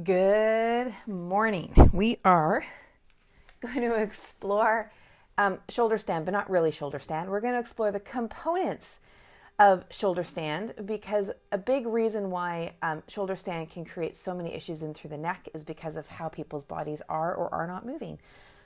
Good morning. We are going to explore shoulder stand, but not really shoulder stand. We're going to explore the components of shoulder stand because a big reason why shoulder stand can create so many issues in through the neck is because of how people's bodies are or are not moving.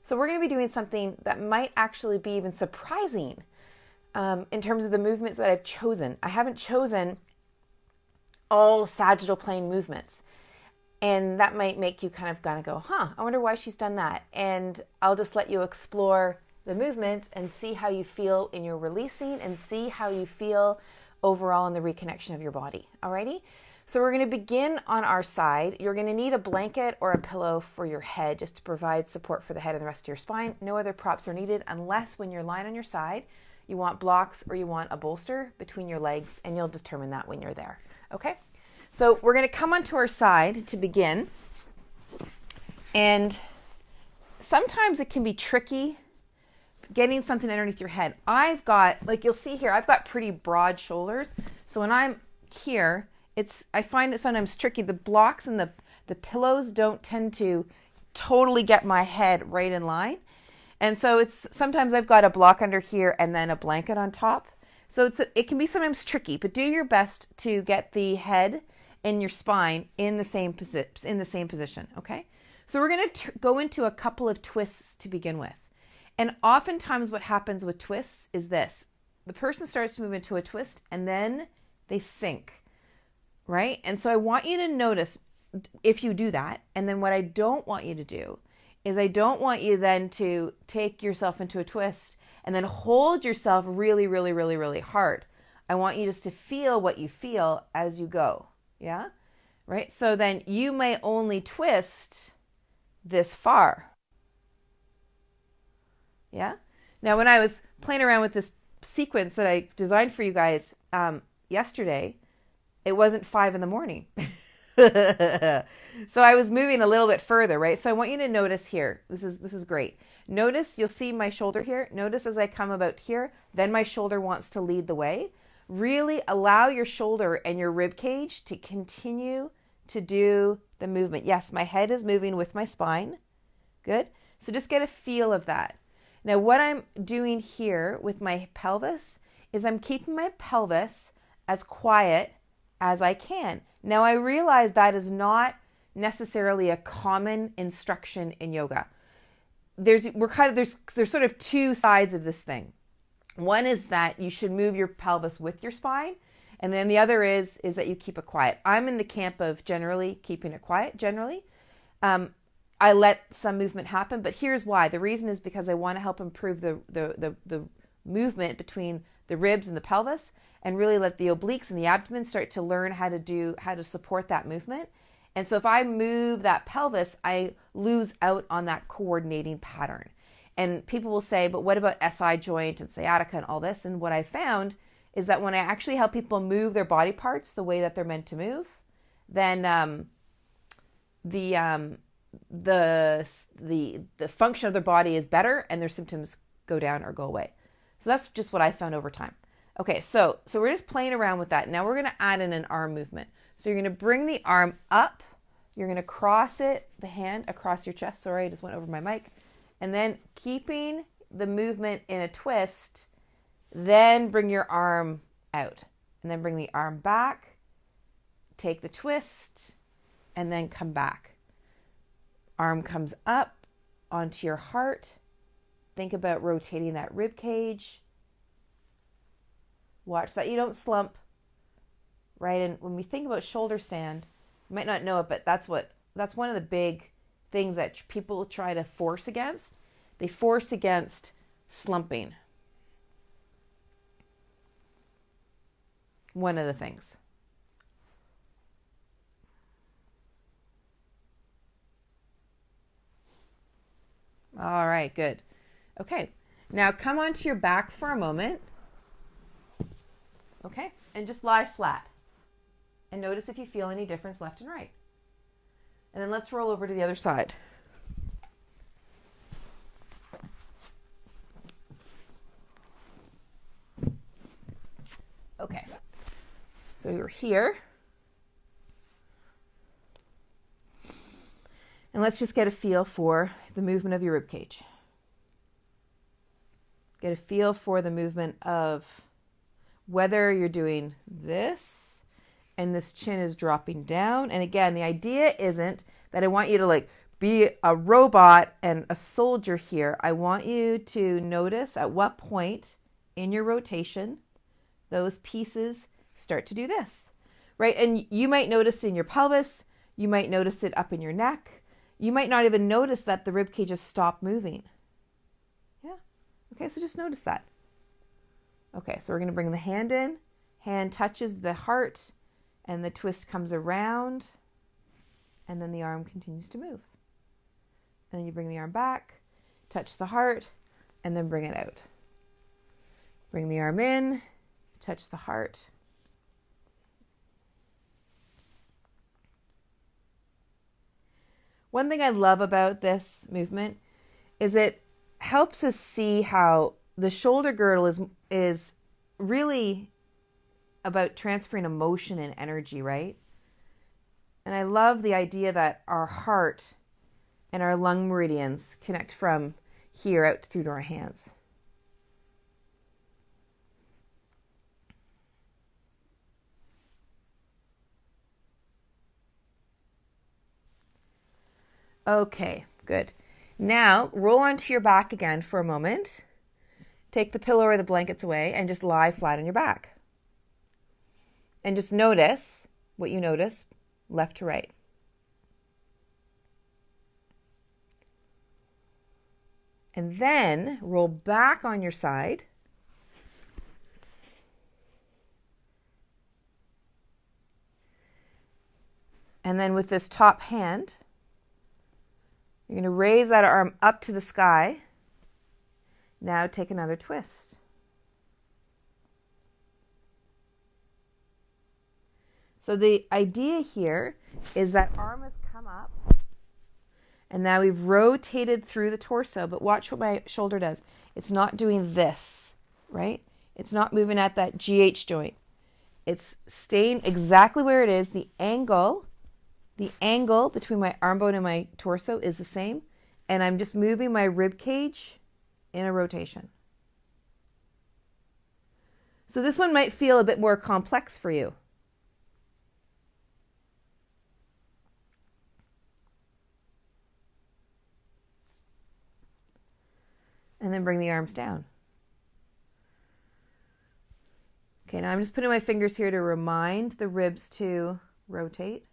So we're going to be doing something that might actually be even surprising in terms of the movements that I've chosen. I haven't chosen all sagittal plane movements. And that might make you kind of gonna go, I wonder why she's done that. And I'll just let you explore the movement and see how you feel in your releasing and see how you feel overall in the reconnection of your body. Alrighty? So we're gonna begin on our side. You're gonna need a blanket or a pillow for your head just to provide support for the head and the rest of your spine. No other props are needed unless when you're lying on your side, you want blocks or you want a bolster between your legs, and you'll determine that when you're there. Okay? So we're going to come onto our side to begin, and sometimes it can be tricky getting something underneath your head. I've got, like you'll see here, I've got pretty broad shoulders, so when I'm here, I find it sometimes tricky. The blocks and the pillows don't tend to totally get my head right in line, and so sometimes I've got a block under here and then a blanket on top, so it can be sometimes tricky, but do your best to get the head and your spine in the same position, okay? So we're going to go into a couple of twists to begin with. And oftentimes what happens with twists is this. The person starts to move into a twist and then they sink, right? And so I want you to notice if you do that. And then what I don't want you to do is I don't want you then to take yourself into a twist and then hold yourself really, really, really, really hard. I want you just to feel what you feel as you go. Yeah, right? So then you may only twist this far. Yeah? Now, when I was playing around with this sequence that I designed for you guys yesterday, it wasn't 5 a.m. So I was moving a little bit further, right? So I want you to notice here. This is great. Notice, you'll see my shoulder here. Notice as I come about here, then my shoulder wants to lead the way. Really allow your shoulder and your rib cage to continue to do the movement. Yes, my head is moving with my spine. Good. So just get a feel of that. Now, what I'm doing here with my pelvis is I'm keeping my pelvis as quiet as I can. Now, I realize that is not necessarily a common instruction in yoga. There's sort of two sides of this thing. One is that you should move your pelvis with your spine, and then the other is that you keep it quiet. I'm in the camp of generally keeping it quiet, generally. I let some movement happen, but here's why. The reason is because I want to help improve the movement between the ribs and the pelvis and really let the obliques and the abdomen start to learn how to support that movement. And so if I move that pelvis, I lose out on that coordinating pattern. And people will say, but what about SI joint and sciatica and all this? And what I found is that when I actually help people move their body parts the way that they're meant to move, then the function of their body is better and their symptoms go down or go away. So that's just what I found over time. Okay, so we're just playing around with that. Now we're going to add in an arm movement. So you're going to bring the arm up. You're going to cross the hand across your chest. Sorry, I just went over my mic. And then keeping the movement in a twist, then bring your arm out. And then bring the arm back, take the twist, and then come back. Arm comes up onto your heart. Think about rotating that rib cage. Watch that you don't slump, right? And when we think about shoulder stand, you might not know it, but that's one of the big things that people try to force against. They force against slumping. One of the things. All right, good. Okay, now come onto your back for a moment. Okay, and just lie flat. And notice if you feel any difference left and right. And then let's roll over to the other side. Okay, so you're here. And let's just get a feel for the movement of your rib cage. Get a feel for the movement of whether you're doing this and this chin is dropping down. And again, the idea isn't that I want you to like be a robot and a soldier here. I want you to notice at what point in your rotation those pieces start to do this, right? And you might notice it in your pelvis. You might notice it up in your neck. You might not even notice that the rib cage has stopped moving. Yeah. Okay, so just notice that. Okay, so we're going to bring the hand in. Hand touches the heart, and the twist comes around, and then the arm continues to move. And then you bring the arm back, touch the heart, and then bring it out. Bring the arm in, touch the heart. One thing I love about this movement is it helps us see how the shoulder girdle is really about transferring emotion and energy, right? And I love the idea that our heart and our lung meridians connect from here out through to our hands. Okay, good. Now roll onto your back again for a moment. Take the pillow or the blankets away and just lie flat on your back. And just notice what you notice, left to right. And then roll back on your side. And then with this top hand, you're going to raise that arm up to the sky. Now take another twist. So the idea here is that arm has come up, and now we've rotated through the torso, but watch what my shoulder does. It's not doing this, right? It's not moving at that GH joint. It's staying exactly where it is. The angle between my arm bone and my torso is the same, and I'm just moving my rib cage in a rotation. So this one might feel a bit more complex for you. And then bring the arms down. Okay, now I'm just putting my fingers here to remind the ribs to rotate.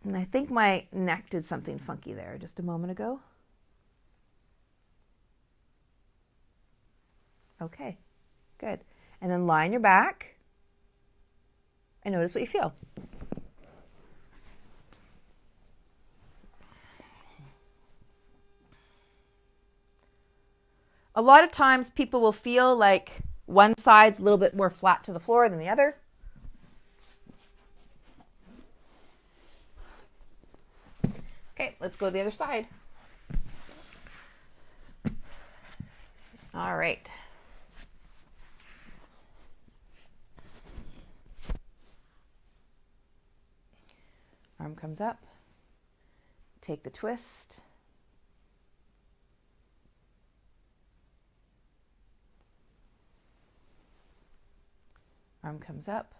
And I think my neck did something funky there just a moment ago. Okay, good. And then lie on your back and notice what you feel. A lot of times people will feel like one side's a little bit more flat to the floor than the other. Okay, let's go to the other side. All right. Arm comes up. Take the twist. Arm comes up.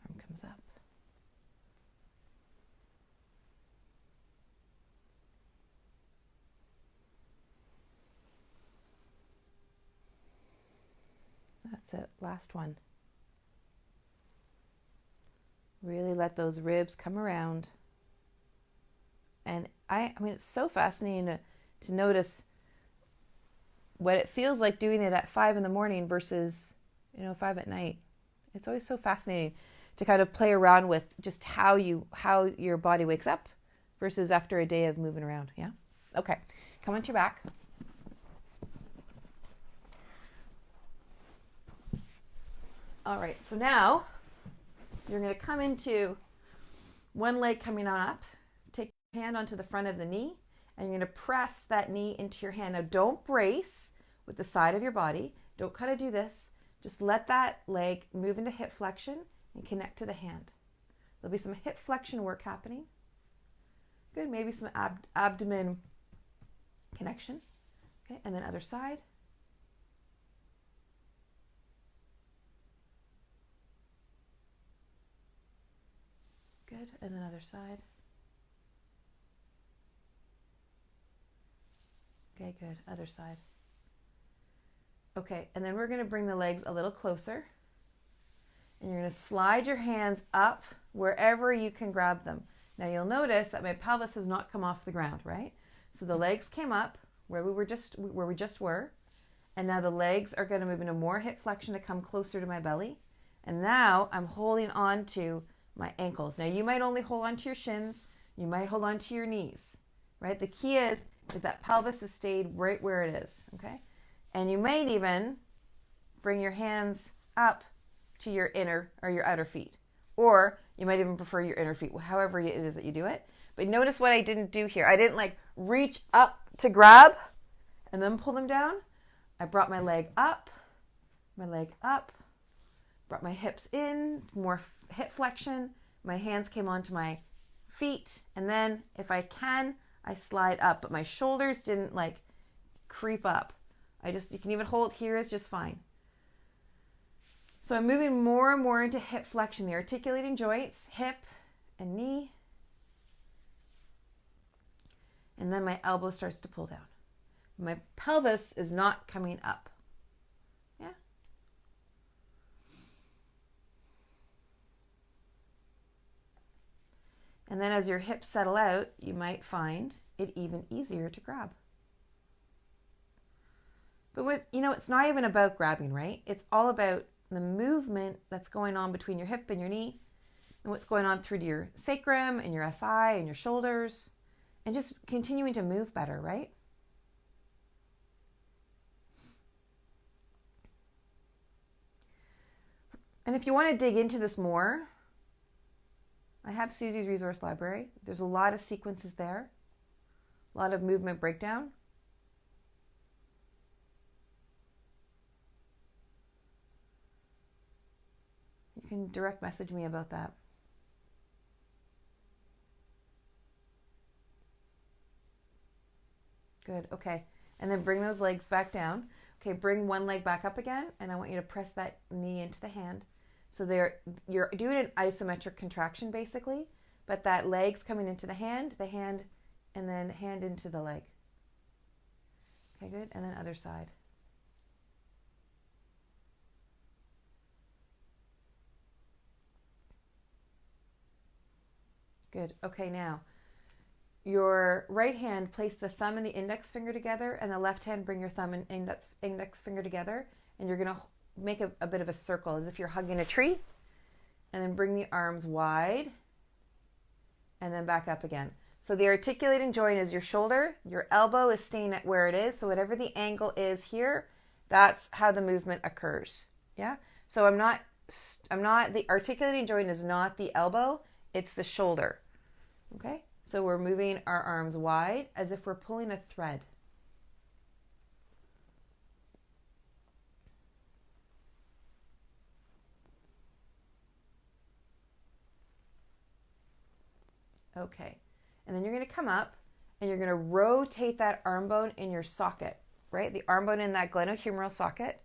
Arm comes up. That's it. Last one. Really let those ribs come around. And I mean, it's so fascinating to notice what it feels like doing it at 5 in the morning versus, 5 at night. It's always so fascinating to kind of play around with just how your body wakes up versus after a day of moving around. Yeah. Okay. Come onto your back. All right. So now you're going to come into one leg coming on up. Hand onto the front of the knee and you're going to press that knee into your hand. Now don't brace with the side of your body. Don't kind of do this. Just let that leg move into hip flexion and connect to the hand. There'll be some hip flexion work happening. Good, maybe some abdomen connection. Okay, and then other side. Good, and then other side. Okay, good, other side. Okay, and then we're going to bring the legs a little closer. And you're going to slide your hands up wherever you can grab them. Now you'll notice that my pelvis has not come off the ground, right? So the legs came up where we just were, and now the legs are going to move into more hip flexion to come closer to my belly. And now I'm holding on to my ankles. Now you might only hold on to your shins, you might hold on to your knees, right? The key is that pelvis has stayed right where it is, okay? And you might even bring your hands up to your inner or your outer feet. Or you might even prefer your inner feet, however it is that you do it. But notice what I didn't do here. I didn't like reach up to grab and then pull them down. I brought my leg up, brought my hips in, more hip flexion. My hands came onto my feet. And then if I can, I slide up. But my shoulders didn't like creep up. You can even hold here is just fine. So I'm moving more and more into hip flexion, the articulating joints, hip and knee. And then my elbow starts to pull down. My pelvis is not coming up. Yeah? And then as your hips settle out, you might find it even easier to grab. But it's not even about grabbing, right? It's all about the movement that's going on between your hip and your knee and what's going on through to your sacrum and your SI and your shoulders and just continuing to move better, right? And if you want to dig into this more, I have Susi's resource library. There's a lot of sequences there, a lot of movement breakdown. You can direct message me about that. Good, okay. And then bring those legs back down. Okay, bring one leg back up again, and I want you to press that knee into the hand. So you're doing an isometric contraction basically, but that leg's coming into the hand, and then hand into the leg. Okay, good, and then other side. Good. Okay, now your right hand, place the thumb and the index finger together, and the left hand, bring your thumb and index finger together, and you're going to make a bit of a circle as if you're hugging a tree, and then bring the arms wide, and then back up again. So the articulating joint is your shoulder, your elbow is staying at where it is, so whatever the angle is here, that's how the movement occurs. Yeah? So the articulating joint is not the elbow, it's the shoulder. Okay? So we're moving our arms wide as if we're pulling a thread. Okay. And then you're going to come up and you're going to rotate that arm bone in your socket, right? The arm bone in that glenohumeral socket.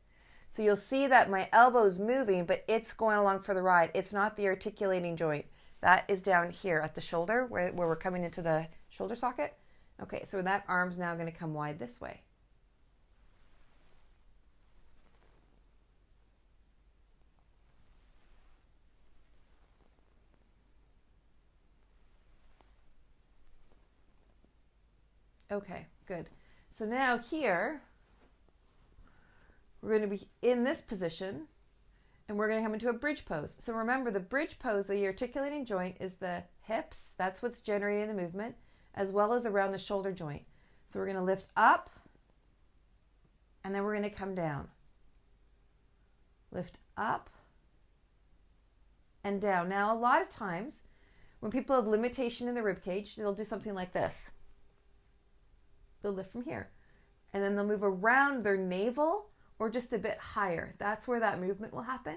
So you'll see that my elbow is moving, but it's going along for the ride. It's not the articulating joint. That is down here at the shoulder where we're coming into the shoulder socket. Okay, so that arm's now going to come wide this way. Okay, good. So now here, we're going to be in this position, and we're going to come into a bridge pose. So remember, the bridge pose, the articulating joint, is the hips. That's what's generating the movement, as well as around the shoulder joint. So we're going to lift up, and then we're going to come down. Lift up and down. Now, a lot of times, when people have limitation in the rib cage, they'll do something like this. they'll lift from here. And then they'll move around their navel or just a bit higher. That's where that movement will happen.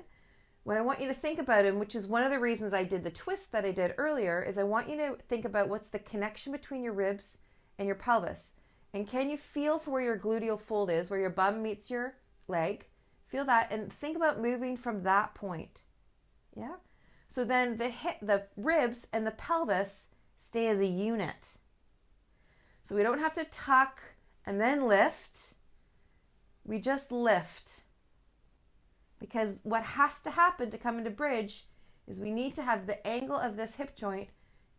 What I want you to think about, and which is one of the reasons I did the twist that I did earlier, is I want you to think about what's the connection between your ribs and your pelvis. And can you feel for where your gluteal fold is, where your bum meets your leg? Feel that and think about moving from that point. Yeah? So then the ribs and the pelvis stay as a unit. So we don't have to tuck and then lift. We just lift. Because what has to happen to come into bridge is we need to have the angle of this hip joint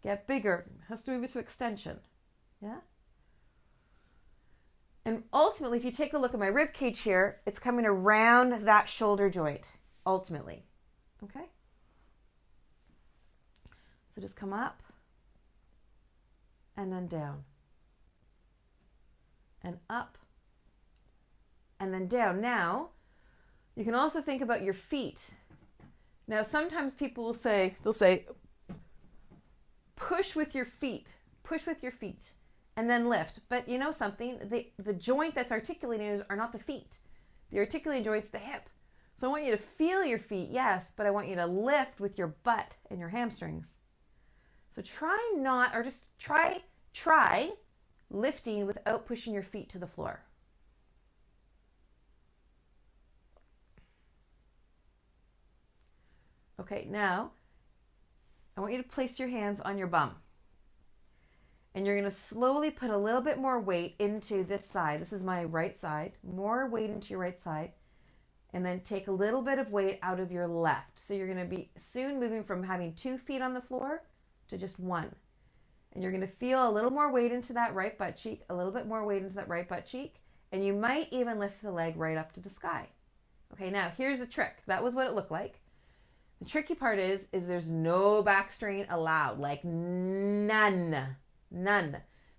get bigger. It has to move it to extension. Yeah? And ultimately, if you take a look at my rib cage here, it's coming around that shoulder joint, ultimately. Okay? So just come up and then down. And up and then down. Now, you can also think about your feet. Now, sometimes people will say, push with your feet, and then lift. But you know something? The joint that's articulating are not the feet. The articulating joint's the hip. So I want you to feel your feet, yes, but I want you to lift with your butt and your hamstrings. So try lifting without pushing your feet to the floor. Okay, now I want you to place your hands on your bum. And you're going to slowly put a little bit more weight into this side. This is my right side. More weight into your right side. And then take a little bit of weight out of your left. So you're going to be soon moving from having 2 feet on the floor to just 1. And you're going to feel a little more weight into that right butt cheek, a little bit more weight into that right butt cheek. And you might even lift the leg right up to the sky. Okay, now here's the trick. That was what it looked like. The tricky part is there's no back strain allowed, like none.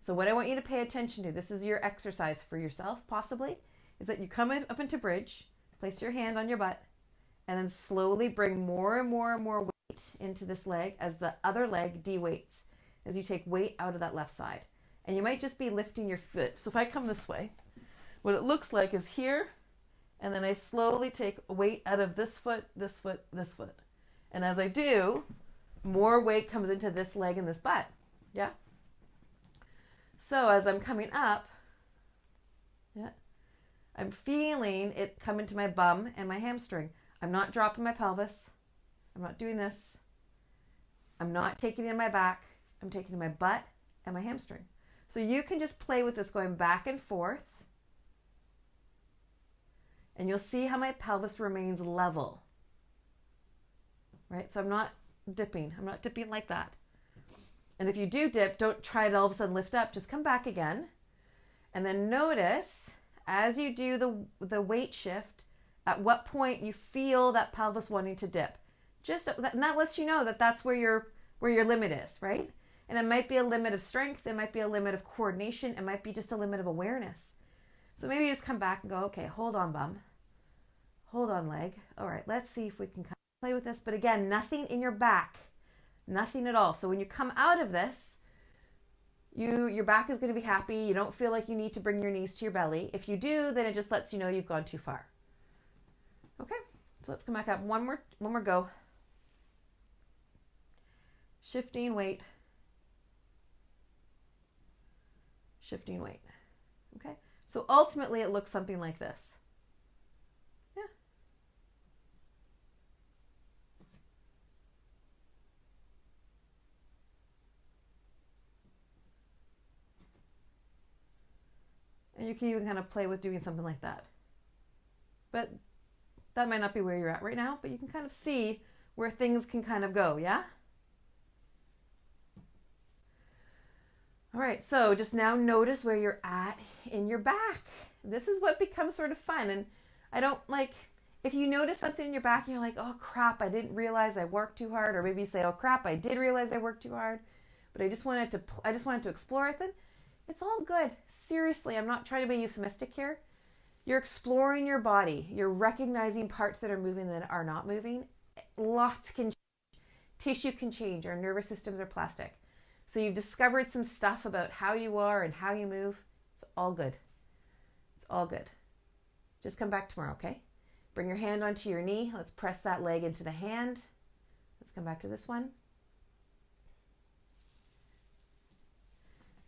So what I want you to pay attention to, this is your exercise for yourself possibly, is that you come up into bridge, place your hand on your butt, and then slowly bring more and more and more weight into this leg as the other leg de-weights, as you take weight out of that left side. And you might just be lifting your foot. So if I come this way, what it looks like is here, and then I slowly take weight out of this foot, this foot, this foot. And as I do, more weight comes into this leg and this butt. Yeah? So as I'm coming up, yeah, I'm feeling it come into my bum and my hamstring. I'm not dropping my pelvis. I'm not doing this. I'm not taking it in my back. I'm taking it in my butt and my hamstring. So you can just play with this going back and forth. And you'll see how my pelvis remains level. Right? So I'm not dipping. I'm not dipping like that. And if you do dip, don't try to all of a sudden lift up. Just come back again. And then notice, as you do the weight shift, at what point you feel that pelvis wanting to dip. And that lets you know that that's where your limit is, right? And it might be a limit of strength. It might be a limit of coordination. It might be just a limit of awareness. So maybe you just come back and go, okay, hold on, bum. Hold on, leg. All right, let's see if we can kind of play with this. But again, nothing in your back. Nothing at all. So when you come out of this, your back is going to be happy. You don't feel like you need to bring your knees to your belly. If you do, then it just lets you know you've gone too far. Okay, so let's come back up. One more go. Shifting weight. Shifting weight. Okay, so ultimately it looks something like this. Yeah. And you can even kind of play with doing something like that. But that might not be where you're at right now, but you can kind of see where things can kind of go, yeah? All right, so just now notice where you're at in your back. This is what becomes sort of fun. And I don't like, if you notice something in your back and you're like, oh crap, I didn't realize I worked too hard. Or maybe you say, oh crap, I did realize I worked too hard, but I just wanted to explore it, then it's all good. Seriously, I'm not trying to be euphemistic here. You're exploring your body. You're recognizing parts that are moving that are not moving. Lots can change. Tissue can change. Our nervous systems are plastic. So you've discovered some stuff about how you are and how you move. It's all good. It's all good. Just come back tomorrow, okay? Bring your hand onto your knee. Let's press that leg into the hand. Let's come back to this one.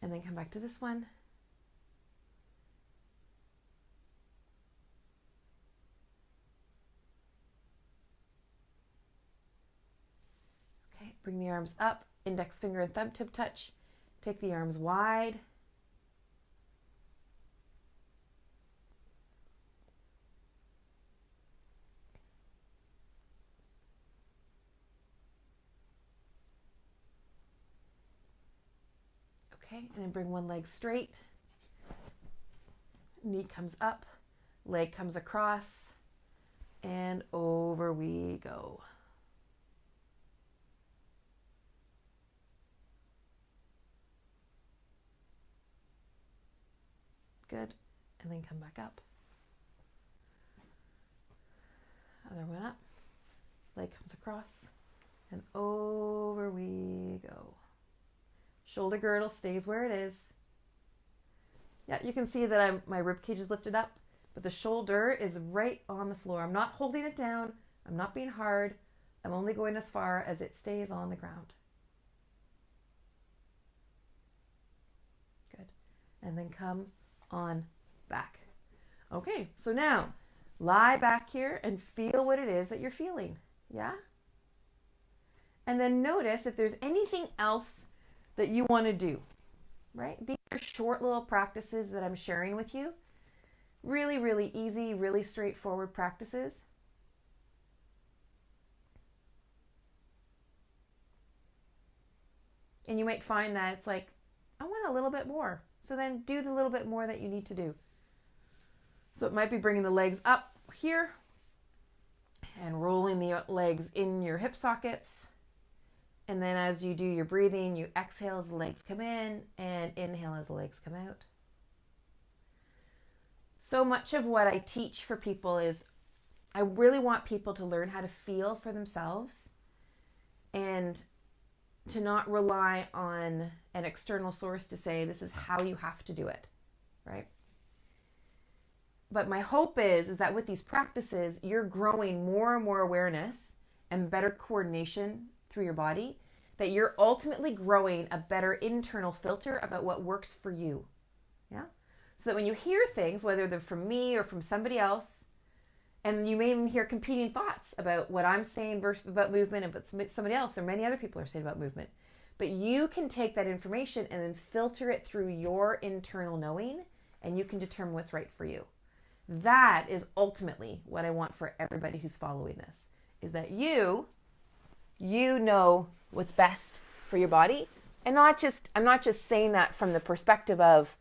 And then come back to this one. Okay, bring the arms up. Index finger and thumb tip touch. Take the arms wide. Okay, and then bring one leg straight. Knee comes up, leg comes across, and over we go. Good. And then come back up. Other one up. Leg comes across, and over we go. Shoulder girdle stays where it is. Yeah, you can see that my rib cage is lifted up, but the shoulder is right on the floor. I'm not holding it down. I'm not being hard. I'm only going as far as it stays on the ground. Good. And then come on back. Okay, so now lie back here and feel what it is that you're feeling. Yeah? And then notice if there's anything else that you want to do, right? These are short little practices that I'm sharing with you. Really, really easy, really straightforward practices. And you might find that it's like, I want a little bit more. So then do the little bit more that you need to do. So it might be bringing the legs up here and rolling the legs in your hip sockets. And then as you do your breathing, you exhale as the legs come in and inhale as the legs come out. So much of what I teach for people is I really want people to learn how to feel for themselves and to not rely on an external source to say this is how you have to do it, right? But my hope is that with these practices, you're growing more and more awareness and better coordination through your body, that you're ultimately growing a better internal filter about what works for you. Yeah? So that when you hear things, whether they're from me or from somebody else, and you may even hear competing thoughts about what I'm saying versus about movement and what somebody else or many other people are saying about movement, but you can take that information and then filter it through your internal knowing, and you can determine what's right for you. That is ultimately what I want for everybody who's following this, is that you know what's best for your body. And I'm not just saying that from the perspective of,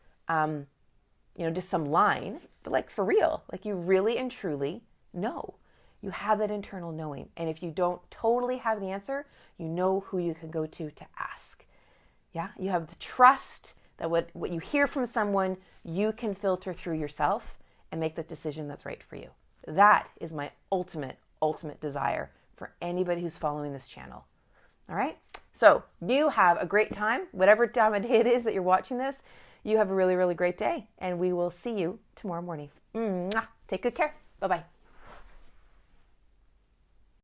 just some line, but like for real, like you really and truly know. You have that internal knowing. And if you don't totally have the answer, you know who you can go to ask. Yeah. You have the trust that what you hear from someone, you can filter through yourself and make the decision that's right for you. That is my ultimate desire for anybody who's following this channel. All right. So you have a great time, whatever time of day it is that you're watching this. You have a really, really great day, and we will see you tomorrow morning. Mwah. Take good care. Bye-bye.